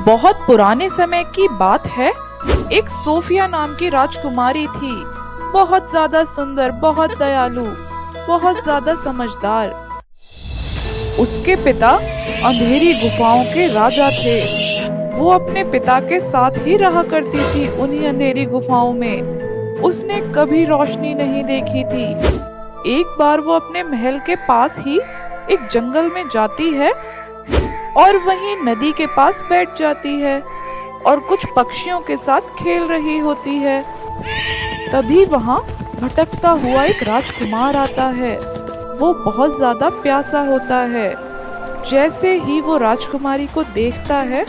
बहुत पुराने समय की बात है। एक सोफिया नाम की राजकुमारी थी। बहुत ज्यादा सुंदर, बहुत दयालु, बहुत ज्यादा समझदार। उसके पिता अंधेरी गुफाओं के राजा थे। वो अपने पिता के साथ ही रहा करती थी उन्हीं अंधेरी गुफाओं में। उसने कभी रोशनी नहीं देखी थी। एक बार वो अपने महल के पास ही एक जंगल में जाती है और वहीं नदी के पास बैठ जाती है और कुछ पक्षियों के साथ खेल रही होती है। तभी वहां भटकता हुआ एक राजकुमार आता है। वो बहुत ज्यादा प्यासा होता है। जैसे ही वो राजकुमारी को देखता है,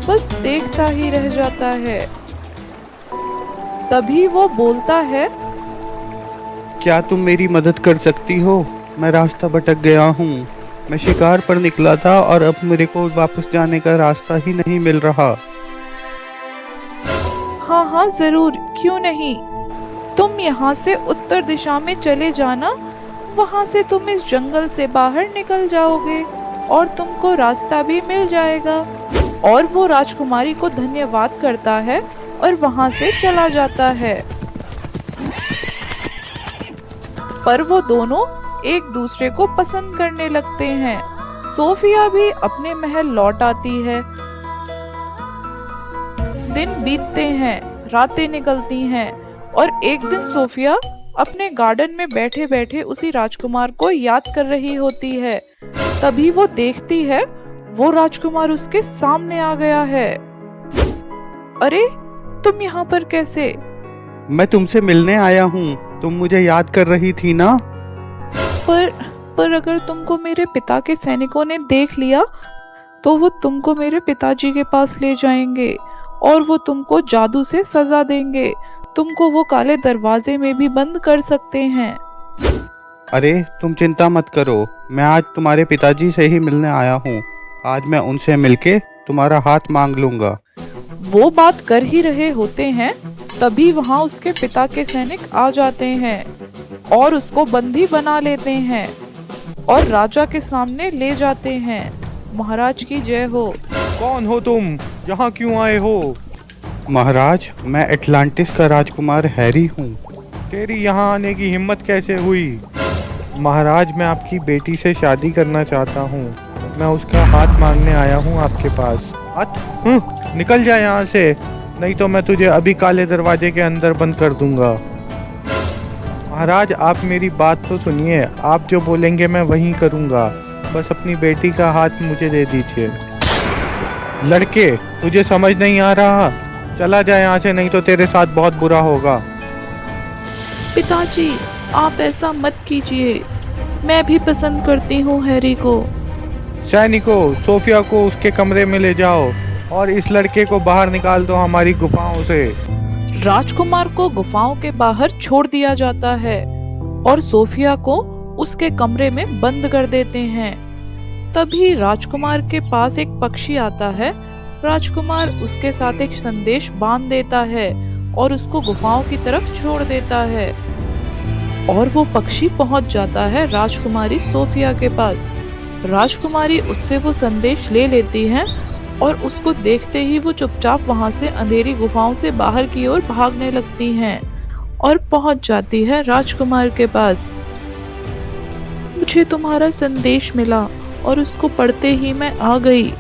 बस देखता ही रह जाता है। तभी वो बोलता है, क्या तुम मेरी मदद कर सकती हो? मैं रास्ता भटक गया हूँ। मैं शिकार पर निकला था और अब मेरे को वापस जाने का रास्ता ही नहीं मिल रहा। हाँ हाँ जरूर, क्यों नहीं। तुम यहाँ से उत्तर दिशा में चले जाना। वहाँ से तुम इस जंगल से बाहर निकल जाओगे और तुमको रास्ता भी मिल जाएगा। और वो राजकुमारी को धन्यवाद करता है और वहाँ से चला जाता है। पर वो दोनों एक दूसरे को पसंद करने लगते हैं। सोफिया भी अपने महल लौट आती है। दिन बीतते हैं, रातें निकलती हैं और एक दिन सोफिया अपने गार्डन में बैठे बैठे उसी राजकुमार को याद कर रही होती है। तभी वो देखती है, वो राजकुमार उसके सामने आ गया है। अरे, तुम यहाँ पर कैसे? मैं तुमसे मिलने आया हूँ। तुम मुझे याद कर रही थी ना? पर अगर तुमको मेरे पिता के सैनिकों ने देख लिया तो वो तुमको मेरे पिताजी के पास ले जाएंगे और वो तुमको जादू से सजा देंगे। तुमको वो काले दरवाजे में भी बंद कर सकते हैं। अरे तुम चिंता मत करो, मैं आज तुम्हारे पिताजी से ही मिलने आया हूँ। आज मैं उनसे मिलके तुम्हारा हाथ मांग लूंगा। वो बात कर ही रहे होते हैं, तभी वहाँ उसके पिता के सैनिक आ जाते हैं और उसको बंदी बना लेते हैं और राजा के सामने ले जाते हैं। महाराज की जय हो। कौन हो तुम? यहाँ क्यों आए हो? महाराज, मैं एटलांटिस का राजकुमार हैरी हूँ। तेरी यहाँ आने की हिम्मत कैसे हुई? महाराज, मैं आपकी बेटी से शादी करना चाहता हूँ। मैं उसका हाथ मांगने आया हूँ आपके पास। हाथ? निकल जा यहाँ से, नहीं तो मैं तुझे अभी काले दरवाजे के अंदर बंद कर दूंगा। महाराज, आप मेरी बात तो सुनिए। आप जो बोलेंगे मैं वही करूँगा। बस अपनी बेटी का हाथ मुझे दे दीजिए। लड़के, तुझे समझ नहीं आ रहा? चला जा यहाँ से, नहीं तो तेरे साथ बहुत बुरा होगा। पिताजी, आप ऐसा मत कीजिए। मैं भी पसंद करती हूँ हैरी को। सैनिकों, सोफिया को उसके कमरे में ले जाओ और इस लड़के को बाहर निकाल दो हमारी गुफाओं से। राजकुमार को गुफाओं के बाहर छोड़ दिया जाता है और सोफिया को उसके कमरे में बंद कर देते हैं। तभी राजकुमार के पास एक पक्षी आता है। राजकुमार उसके साथ एक संदेश बांध देता है और उसको गुफाओं की तरफ छोड़ देता है और वो पक्षी पहुंच जाता है राजकुमारी सोफिया के पास। राजकुमारी उससे वो संदेश ले लेती है और उसको देखते ही वो चुपचाप वहां से अंधेरी गुफाओं से बाहर की ओर भागने लगती हैं और पहुंच जाती है राजकुमार के पास। मुझे तुम्हारा संदेश मिला और उसको पढ़ते ही मैं आ गई।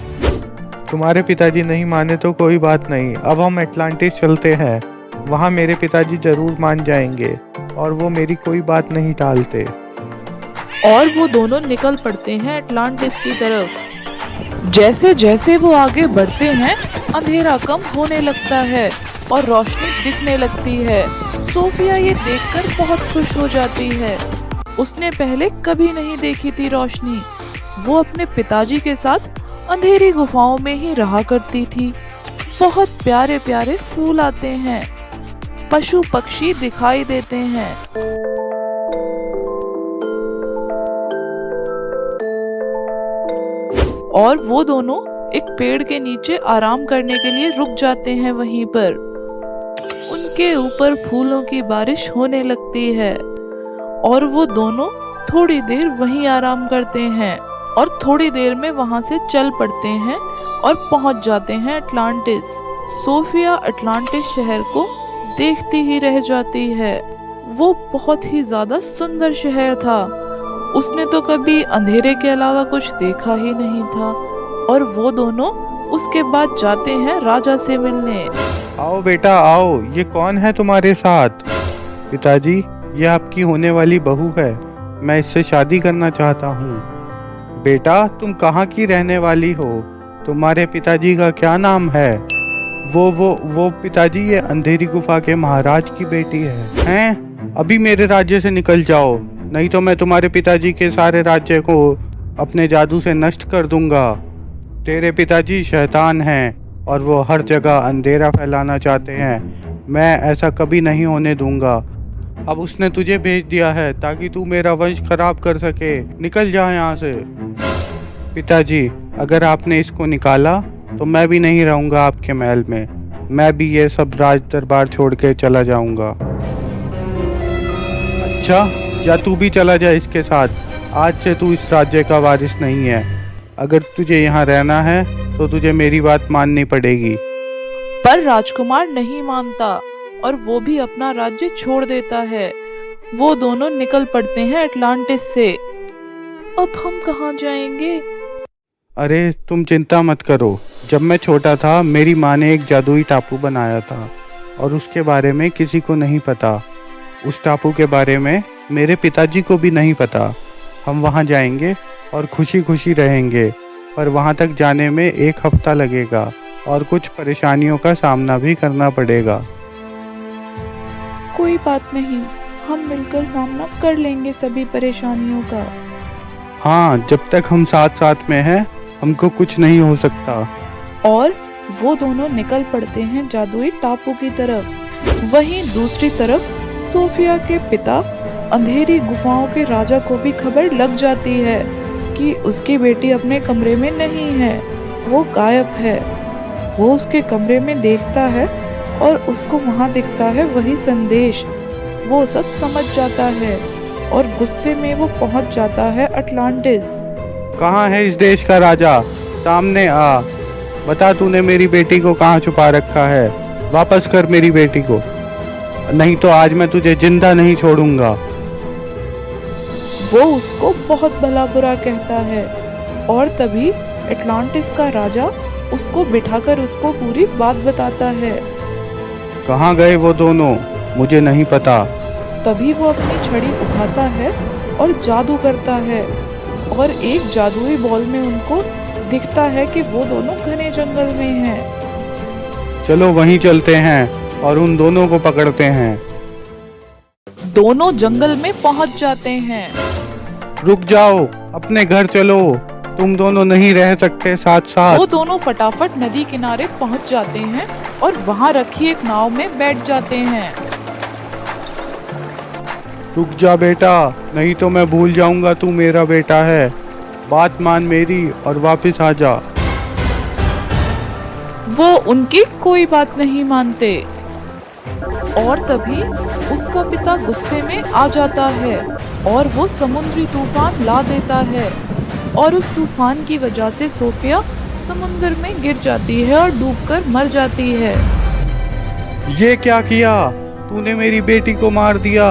तुम्हारे पिताजी नहीं माने तो कोई बात नहीं, अब हम एटलांटिस चलते हैं। वहाँ मेरे पिताजी जरूर मान जाएंगे और वो मेरी कोई बात नहीं टालते। और वो दोनों निकल पड़ते हैं एटलांटिस की तरफ। जैसे जैसे वो आगे बढ़ते हैं, अंधेरा कम होने लगता है और रोशनी दिखने लगती है। सोफिया ये देखकर बहुत खुश हो जाती है। उसने पहले कभी नहीं देखी थी रोशनी। वो अपने पिताजी के साथ अंधेरी गुफाओं में ही रहा करती थी। बहुत प्यारे प्यारे फूल आते हैं, पशु पक्षी दिखाई देते हैं। और वो दोनों एक पेड़ के नीचे आराम करने के लिए रुक जाते हैं। वहीं पर उनके ऊपर फूलों की बारिश होने लगती है और वो दोनों थोड़ी देर वहीं आराम करते हैं और थोड़ी देर में वहां से चल पड़ते हैं और पहुंच जाते हैं अटलांटिस। सोफिया अटलांटिस शहर को देखती ही रह जाती है। वो बहुत ही ज्यादा सुंदर शहर था। उसने तो कभी अंधेरे के अलावा कुछ देखा ही नहीं था। और वो दोनों उसके बाद जाते हैं राजा से मिलने। आओ बेटा आओ, ये कौन है तुम्हारे साथ? पिताजी, ये आपकी होने वाली बहू है। मैं इससे शादी करना चाहता हूँ। बेटा, तुम कहाँ की रहने वाली हो? तुम्हारे पिताजी का क्या नाम है? वो पिताजी, ये अंधेरी गुफा के महाराज की बेटी है। हैं? अभी मेरे राज्य से निकल जाओ, नहीं तो मैं तुम्हारे पिताजी के सारे राज्य को अपने जादू से नष्ट कर दूंगा। तेरे पिताजी शैतान हैं और वो हर जगह अंधेरा फैलाना चाहते हैं। मैं ऐसा कभी नहीं होने दूंगा। अब उसने तुझे भेज दिया है ताकि तू मेरा वंश खराब कर सके। निकल जा यहाँ से। पिताजी, अगर आपने इसको निकाला तो मैं भी नहीं रहूंगा आपके महल में। मैं भी ये सब राज दरबार छोड़ के चला जाऊंगा। अच्छा, या तू भी चला जा इसके साथ। आज से तू इस राज्य का वारिस नहीं है। अगर तुझे यहाँ रहना है तो तुझे मेरी बात माननी पड़ेगी। पर राजकुमार नहीं मानता और वो भी अपना राज्य छोड़ देता है। वो दोनों निकल पड़ते हैं अटलांटिस से। अब हम कहाँ जाएंगे? अरे तुम चिंता मत करो। जब मैं छोटा था मेरी माँ ने एक जादुई टापू बनाया था और उसके बारे में किसी को नहीं पता। उस टापू के बारे में मेरे पिताजी को भी नहीं पता। हम वहाँ जाएंगे और खुशी खुशी रहेंगे, पर वहाँ तक जाने में 1 हफ्ता लगेगा और कुछ परेशानियों का सामना भी करना पड़ेगा। कोई बात नहीं, हम मिलकर सामना कर लेंगे सभी परेशानियों का। हाँ, जब तक हम साथ साथ में हैं हमको कुछ नहीं हो सकता। और वो दोनों निकल पड़ते हैं जादुई टापू की तरफ। वहीं दूसरी तरफ सोफिया के पिता अंधेरी गुफाओं के राजा को भी खबर लग जाती है कि उसकी बेटी अपने कमरे में नहीं है, वो गायब है। वो उसके कमरे में देखता है और उसको वहाँ दिखता है वही संदेश। वो सब समझ जाता है और गुस्से में वो पहुँच जाता है अटलांटिस। कहाँ है इस देश का राजा? सामने आ, बता तूने मेरी बेटी को कहाँ छुपा रखा है। वापस कर मेरी बेटी को, नहीं तो आज मैं तुझे जिंदा नहीं छोड़ूंगा। वो उसको बहुत भला बुरा कहता है और तभी अटलांटिस का राजा उसको बिठाकर उसको पूरी बात बताता है। कहाँ गए वो दोनों? मुझे नहीं पता। तभी वो अपनी छड़ी उठाता है और जादू करता है और एक जादुई बॉल में उनको दिखता है कि वो दोनों घने जंगल में हैं। चलो वहीं चलते हैं और उन दोनों को पकड़ते हैं। दोनों जंगल में पहुंच जाते हैं। रुक जाओ, अपने घर चलो। तुम दोनों नहीं रह सकते साथ साथ। वो दोनों फटाफट नदी किनारे पहुंच जाते हैं और वहां रखी एक नाव में बैठ जाते हैं। रुक जा बेटा, नहीं तो मैं भूल जाऊंगा तू मेरा बेटा है। बात मान मेरी और वापस आ जा। वो उनकी कोई बात नहीं मानते और तभी उसका पिता गुस्से में आ जाता है और वो समुद्री तूफान ला देता है और उस तूफान की वजह से सोफिया समुद्र में गिर जाती है और डूबकर मर जाती है। ये क्या किया तूने? मेरी बेटी को मार दिया।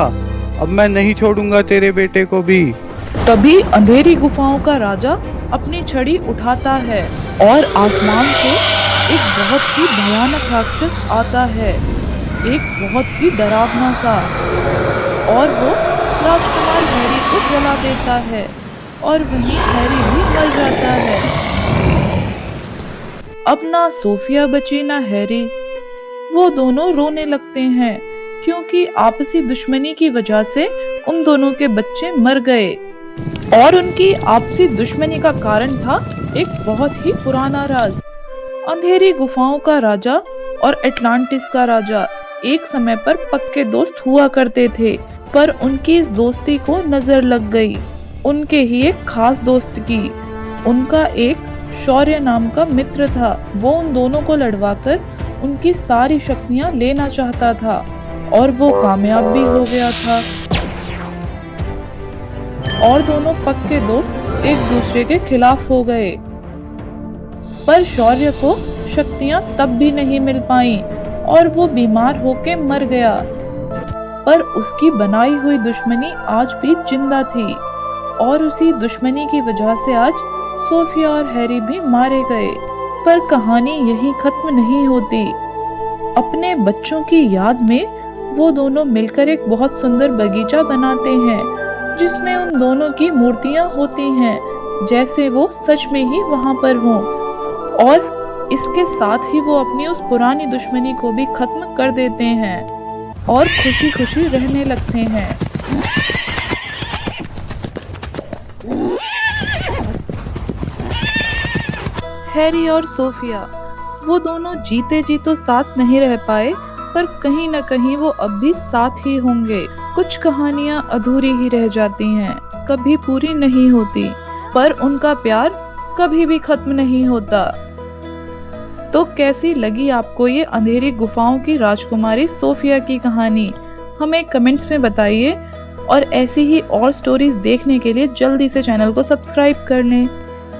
अब मैं नहीं छोड़ूंगा तेरे बेटे को भी। तभी अंधेरी गुफाओं का राजा अपनी छड़ी उठाता है और आसमान से एक बहुत ही भयानक राक्षस आता है, एक बहुत ही डरावना सा, और वो राजकुमार हैरी को जला देता है और वहीं हैरी भी मर जाता है। अब ना सोफिया बची ना हैरी। वो दोनों रोने लगते हैं क्योंकि आपसी दुश्मनी की वजह से उन दोनों के बच्चे मर गए और उनकी आपसी दुश्मनी का कारण था एक बहुत ही पुराना राज। अंधेरी गुफाओं का राजा और अटलांटिस का राजा एक समय पर पक्के दोस्त हुआ करते थे, पर उनकी इस दोस्ती को नजर लग गई उनके ही एक खास दोस्त की। उनका एक शौर्य नाम का मित्र था। वो उन दोनों को लड़वाकर उनकी सारी शक्तियां लेना चाहता था और वो कामयाब भी हो गया था और दोनों पक्के दोस्त एक दूसरे के खिलाफ हो गए। पर शौर्य को शक्तियां तब भी नहीं मिल पाई और वो बीमार होके मर गया। पर उसकी बनाई हुई दुश्मनी आज भी जिंदा थी और उसी दुश्मनी की वजह से आज सोफिया और हैरी भी मारे गए। पर कहानी यहीं खत्म नहीं होती। अपने बच्चों की याद में वो दोनों मिलकर एक बहुत सुंदर बगीचा बनाते हैं जिसमें उन दोनों की मूर्तियां होती हैं जैसे वो सच में ही वहां पर हों, और इसके साथ ही वो अपनी उस पुरानी दुश्मनी को भी खत्म कर देते हैं और खुशी खुशी रहने लगते हैं। हैरी और सोफिया वो दोनों जीते जी तो साथ नहीं रह पाए, पर कहीं न कहीं वो अब भी साथ ही होंगे। कुछ कहानियां अधूरी ही रह जाती हैं, कभी पूरी नहीं होती, पर उनका प्यार कभी भी खत्म नहीं होता। तो कैसी लगी आपको ये अंधेरी गुफाओं की राजकुमारी सोफिया की कहानी? हमें कमेंट्स में बताइए और ऐसी ही और स्टोरीज देखने के लिए जल्दी से चैनल को सब्सक्राइब कर लें।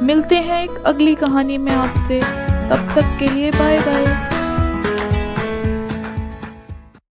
मिलते हैं एक अगली कहानी में आपसे, तब तक के लिए बाय बाय।